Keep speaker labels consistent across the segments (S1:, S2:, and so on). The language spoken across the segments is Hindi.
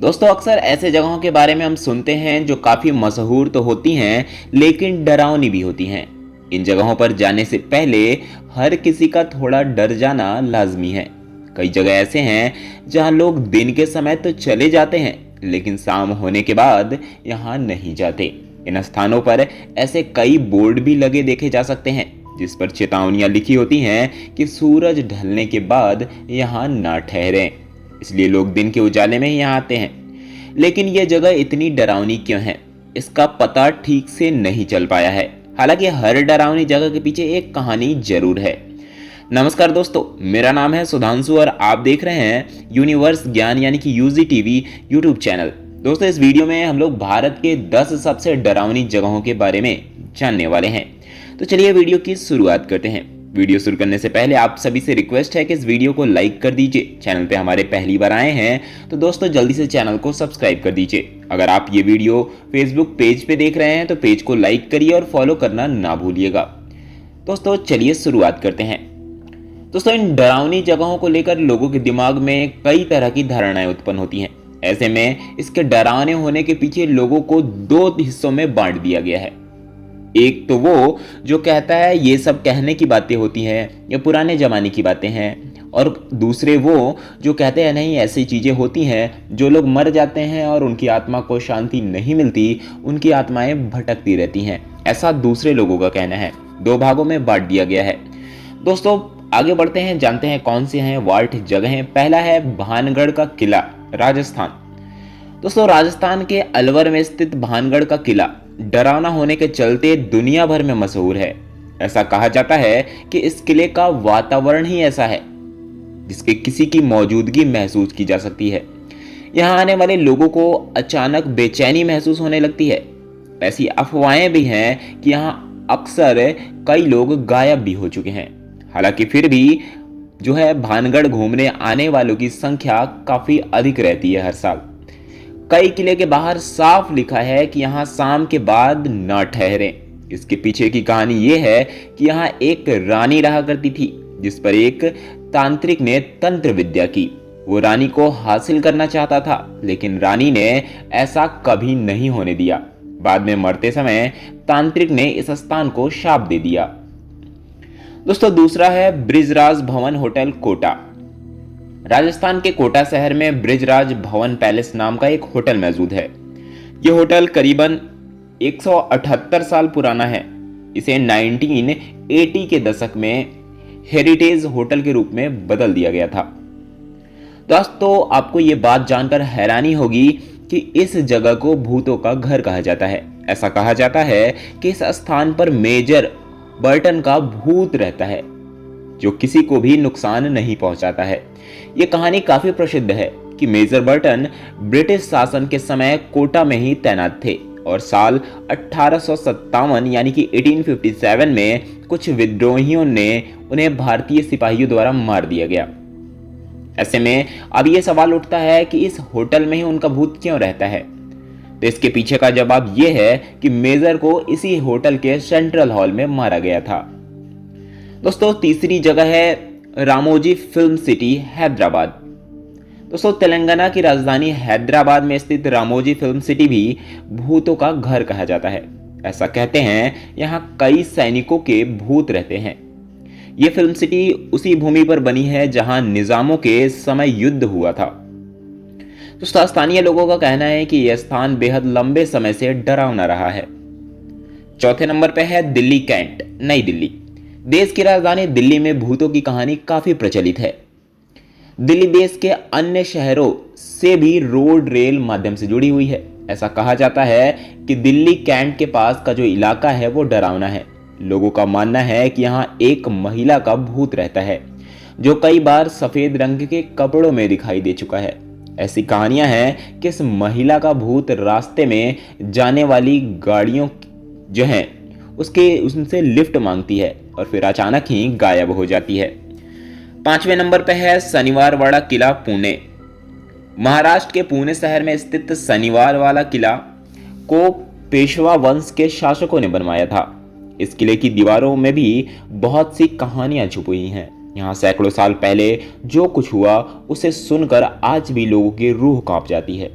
S1: दोस्तों, अक्सर ऐसे जगहों के बारे में हम सुनते हैं जो काफ़ी मशहूर तो होती हैं लेकिन डरावनी भी होती हैं। इन जगहों पर जाने से पहले हर किसी का थोड़ा डर जाना लाजमी है। कई जगह ऐसे हैं जहां लोग दिन के समय तो चले जाते हैं लेकिन शाम होने के बाद यहां नहीं जाते। इन स्थानों पर ऐसे कई बोर्ड भी लगे देखे जा सकते हैं जिस पर चेतावनियां लिखी होती हैं कि सूरज ढलने के बाद यहाँ ना ठहरें। इसलिए लोग दिन के उजाले में ही यहाँ आते हैं। लेकिन यह जगह इतनी डरावनी क्यों है, इसका पता ठीक से नहीं चल पाया है। हालांकि हर डरावनी जगह के पीछे एक कहानी जरूर है। नमस्कार दोस्तों, मेरा नाम है सुधांशु और आप देख रहे हैं यूनिवर्स ज्ञान यानी कि यूजी टीवी यूट्यूब चैनल। दोस्तों, इस वीडियो में हम लोग भारत के 10 सबसे डरावनी जगहों के बारे में जानने वाले हैं। तो चलिए वीडियो की शुरुआत करते हैं। वीडियो शुरू करने से पहले आप सभी से रिक्वेस्ट है कि इस वीडियो को लाइक कर दीजिए। चैनल पे हमारे पहली बार आए हैं तो दोस्तों जल्दी से चैनल को सब्सक्राइब कर दीजिए। अगर आप ये वीडियो फेसबुक पेज पे देख रहे हैं तो पेज को लाइक करिए और फॉलो करना ना भूलिएगा। दोस्तों चलिए शुरुआत करते हैं। दोस्तों, इन डरावनी जगहों को लेकर लोगों के दिमाग में कई तरह की धारणाएं उत्पन्न होती हैं। ऐसे में इसके डरावने होने के पीछे लोगों को 2 हिस्सों में बांट दिया गया है। एक तो वो जो कहता है ये सब कहने की बातें होती हैं या पुराने जमाने की बातें हैं, और दूसरे वो जो कहते हैं नहीं ऐसी चीज़ें होती हैं, जो लोग मर जाते हैं और उनकी आत्मा को शांति नहीं मिलती, उनकी आत्माएं भटकती रहती हैं। ऐसा दूसरे लोगों का कहना है। 2 भागों में बांट दिया गया है। दोस्तों आगे बढ़ते हैं, जानते हैं कौन से हैं वाल्ट जगहें। पहला है भानगढ़ का किला, राजस्थान। दोस्तों, राजस्थान के अलवर में स्थित भानगढ़ का किला डरावना होने के चलते दुनिया भर में मशहूर है। ऐसा कहा जाता है कि इस किले का वातावरण ही ऐसा है जिसके किसी की मौजूदगी महसूस की जा सकती है। यहाँ आने वाले लोगों को अचानक बेचैनी महसूस होने लगती है। ऐसी अफवाहें भी हैं कि यहाँ अक्सर कई लोग गायब भी हो चुके हैं। हालांकि फिर भी जो है भानगढ़ घूमने आने वालों की संख्या काफी अधिक रहती है हर साल। कई किले के बाहर साफ लिखा है कि यहाँ शाम के बाद न ठहरें। इसके पीछे की कहानी ये है कि यहाँ एक रानी रहा करती थी जिस पर एक तांत्रिक ने तंत्र विद्या की। वो रानी को हासिल करना चाहता था लेकिन रानी ने ऐसा कभी नहीं होने दिया। बाद में मरते समय तांत्रिक ने इस स्थान को शाप दे दिया। दोस्तों दूसरा है ब्रिजराज भवन होटल, कोटा। राजस्थान के कोटा शहर में ब्रिजराज भवन पैलेस नाम का एक होटल मौजूद है। यह होटल करीबन 178 साल पुराना है। इसे 1980 के दशक में हेरिटेज होटल के रूप में बदल दिया गया था। दोस्तों आपको यह बात जानकर हैरानी होगी कि इस जगह को भूतों का घर कहा जाता है। ऐसा कहा जाता है कि इस स्थान पर मेजर बर्टन का भूत रहता है जो किसी को भी नुकसान नहीं पहुंचाता है। यह कहानी काफी प्रसिद्ध है कि मेजर बर्टन ब्रिटिश शासन के समय कोटा में ही तैनात थे और साल 1857 यानी कि 1857 में कुछ विद्रोहियों ने उन्हें भारतीय सिपाहियों द्वारा मार दिया गया। ऐसे में अब यह सवाल उठता है कि इस होटल में ही उनका भूत क्यों रहता है। तो इसके पीछे का जवाब यह है कि मेजर को इसी होटल के सेंट्रल हॉल में मारा गया था। दोस्तों तीसरी जगह है रामोजी फिल्म सिटी, हैदराबाद। दोस्तों तेलंगाना की राजधानी हैदराबाद में स्थित रामोजी फिल्म सिटी भी भूतों का घर कहा जाता है। ऐसा कहते हैं यहाँ कई सैनिकों के भूत रहते हैं। यह फिल्म सिटी उसी भूमि पर बनी है जहां निजामों के समय युद्ध हुआ था। दोस्तों स्थानीय लोगों का कहना है कि यह स्थान बेहद लंबे समय से डरावना रहा है। चौथे नंबर पर है दिल्ली कैंट, नई दिल्ली। देश की राजधानी दिल्ली में भूतों की कहानी काफी प्रचलित है। दिल्ली देश के अन्य शहरों से भी रोड रेल माध्यम से जुड़ी हुई है। ऐसा कहा जाता है कि दिल्ली कैंट के पास का जो इलाका है वो डरावना है। लोगों का मानना है कि यहाँ एक महिला का भूत रहता है जो कई बार सफेद रंग के कपड़ों में दिखाई दे चुका है। ऐसी कहानियां हैं कि इस महिला का भूत रास्ते में जाने वाली गाड़ियों जो हैं उनसे लिफ्ट मांगती है और फिर अचानक ही गायब हो जाती है। 5वें नंबर पर है शनिवार वाला किला, पुणे। महाराष्ट्र के पुणे शहर में स्थित शनिवार वाला किला को पेशवा वंश के शासकों ने बनवाया था। इस किले की दीवारों में भी बहुत सी कहानियां छुपी हुई हैं। यहाँ सैकड़ों साल पहले जो कुछ हुआ उसे सुनकर आज भी लोगों की रूह कांप जाती है।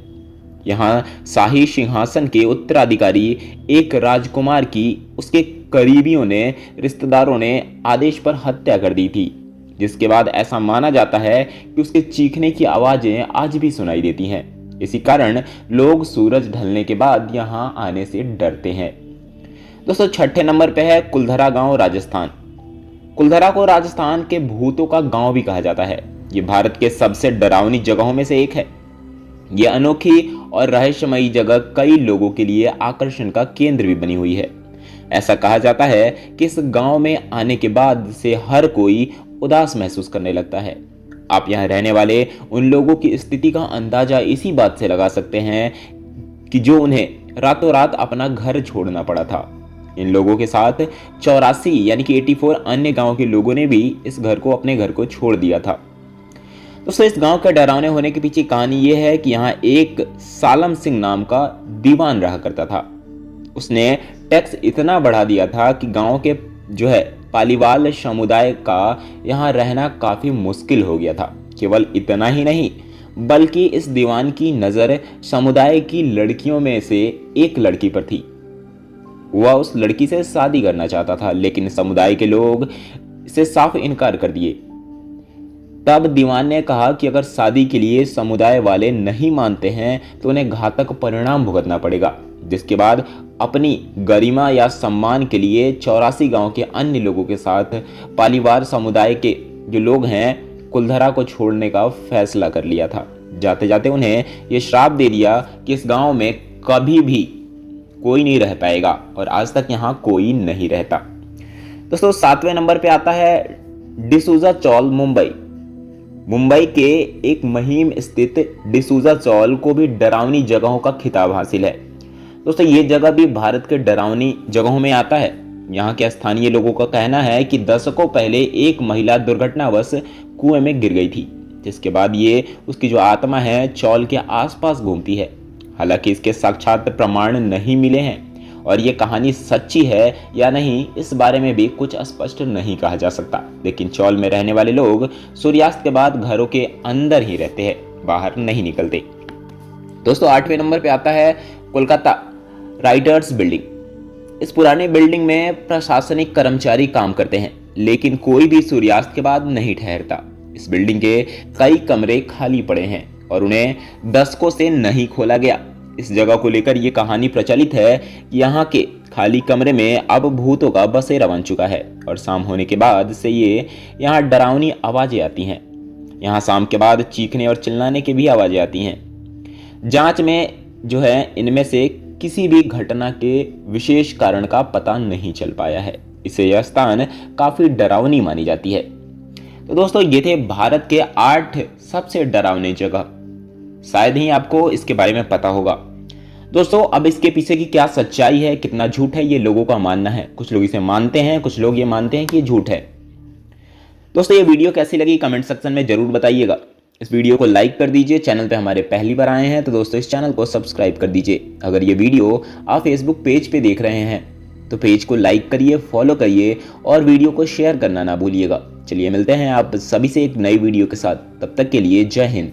S1: यहाँ शाही सिंहासन के उत्तराधिकारी एक राजकुमार की उसके करीबियों ने, रिश्तेदारों ने आदेश पर हत्या कर दी थी, जिसके बाद ऐसा माना जाता है कि उसके चीखने की आवाजें आज भी सुनाई देती हैं। इसी कारण लोग सूरज ढलने के बाद यहाँ आने से डरते हैं। दोस्तों, छठे नंबर पे है कुलधरा गांव, राजस्थान। कुलधरा को राजस्थान के भूतों का गांव भी कहा जाता है। ये भारत के सबसे डरावनी जगहों में से एक है। ये अनोखी और रहस्यमयी जगह कई लोगों के लिए आकर्षण का केंद्र भी बनी हुई है। ऐसा कहा जाता है कि इस गांव में आने के बाद से हर कोई उदास महसूस करने लगता है। आप यहाँ रहने वाले उन लोगों की स्थिति का अंदाजा इसी बात से लगा सकते हैं कि जो उन्हें रातों रात अपना घर छोड़ना पड़ा था। इन लोगों के साथ 84 यानी कि 84 अन्य गांव के लोगों ने भी इस घर को, अपने घर को छोड़ दिया था। दोस्तों, इस गांव के डरावने होने के पीछे कहानी यह है कि यहाँ एक सालम सिंह नाम का दीवान रहा करता था। उसने टैक्स इतना बढ़ा दिया था कि गांव के पालीवाल समुदाय का यहाँ रहना काफी मुश्किल हो गया था। केवल इतना ही नहीं, बल्कि इस दीवान की नजर समुदाय की लड़कियों में से एक लड़की पर थी। वह उस लड़की से शादी करना चाहता था, लेकिन समुदाय के लोग इसे साफ इनकार कर दिए। तब दीवान ने कहा कि अगर शादी के लिए समुदाय वाले नहीं मानते हैं तो उन्हें घातक परिणाम भुगतना पड़ेगा। जिसके बाद अपनी गरिमा या सम्मान के लिए 84 गांव के अन्य लोगों के साथ पालीवाल समुदाय के जो लोग हैं कुलधरा को छोड़ने का फैसला कर लिया था। जाते जाते उन्हें यह श्राप दे दिया कि इस गांव में कभी भी कोई नहीं रह पाएगा, और आज तक यहाँ कोई नहीं रहता। दोस्तों, 7वें नंबर पे आता है डिसूजा चौल, मुंबई। मुंबई के एक मुहिम स्थित डिसूजा चौल को भी डरावनी जगहों का खिताब हासिल है। दोस्तों, ये जगह भी भारत के डरावनी जगहों में आता है। यहाँ के स्थानीय लोगों का कहना है कि दशकों पहले एक महिला दुर्घटनावश कुएं में गिर गई थी, जिसके बाद ये उसकी जो आत्मा है चौल के आसपास घूमती है। हालांकि इसके साक्षात प्रमाण नहीं मिले हैं और ये कहानी सच्ची है या नहीं इस बारे में भी कुछ स्पष्ट नहीं कहा जा सकता। लेकिन चौल में रहने वाले लोग सूर्यास्त के बाद घरों के अंदर ही रहते हैं, बाहर नहीं निकलते। दोस्तों, 8वें नंबर पे आता है कोलकाता राइटर्स बिल्डिंग। इस पुराने बिल्डिंग में प्रशासनिक कर्मचारी काम करते हैं, लेकिन कोई भी सूर्यास्त के बाद नहीं ठहरता। इस बिल्डिंग के कई कमरे खाली पड़े हैं और उन्हें दशकों से नहीं खोला गया। इस जगह को लेकर यह कहानी प्रचलित है कि यहाँ के खाली कमरे में अब भूतों का बसेरा बन चुका है और शाम होने के बाद से ये यहाँ डरावनी आवाजें आती हैं। यहाँ शाम के बाद चीखने और चिल्लाने की भी आवाजें आती हैं। जांच में इनमें से किसी भी घटना के विशेष कारण का पता नहीं चल पाया है। इसे यह स्थान काफी डरावनी मानी जाती है। तो दोस्तों, ये थे भारत के 8 सबसे डरावनी जगह। शायद ही आपको इसके बारे में पता होगा। दोस्तों, अब इसके पीछे की क्या सच्चाई है, कितना झूठ है, ये लोगों का मानना है। कुछ लोग इसे मानते हैं, कुछ लोग ये मानते हैं कि ये झूठ है। दोस्तों, ये वीडियो कैसी लगी कमेंट सेक्शन में जरूर बताइएगा। इस वीडियो को लाइक कर दीजिए। चैनल पे हमारे पहली बार आए हैं तो दोस्तों इस चैनल को सब्सक्राइब कर दीजिए। अगर ये वीडियो आप फेसबुक पेज पे देख रहे हैं तो पेज को लाइक करिए, फॉलो करिए और वीडियो को शेयर करना ना भूलिएगा। चलिए मिलते हैं आप सभी से एक नई वीडियो के साथ। तब तक के लिए जय हिंद।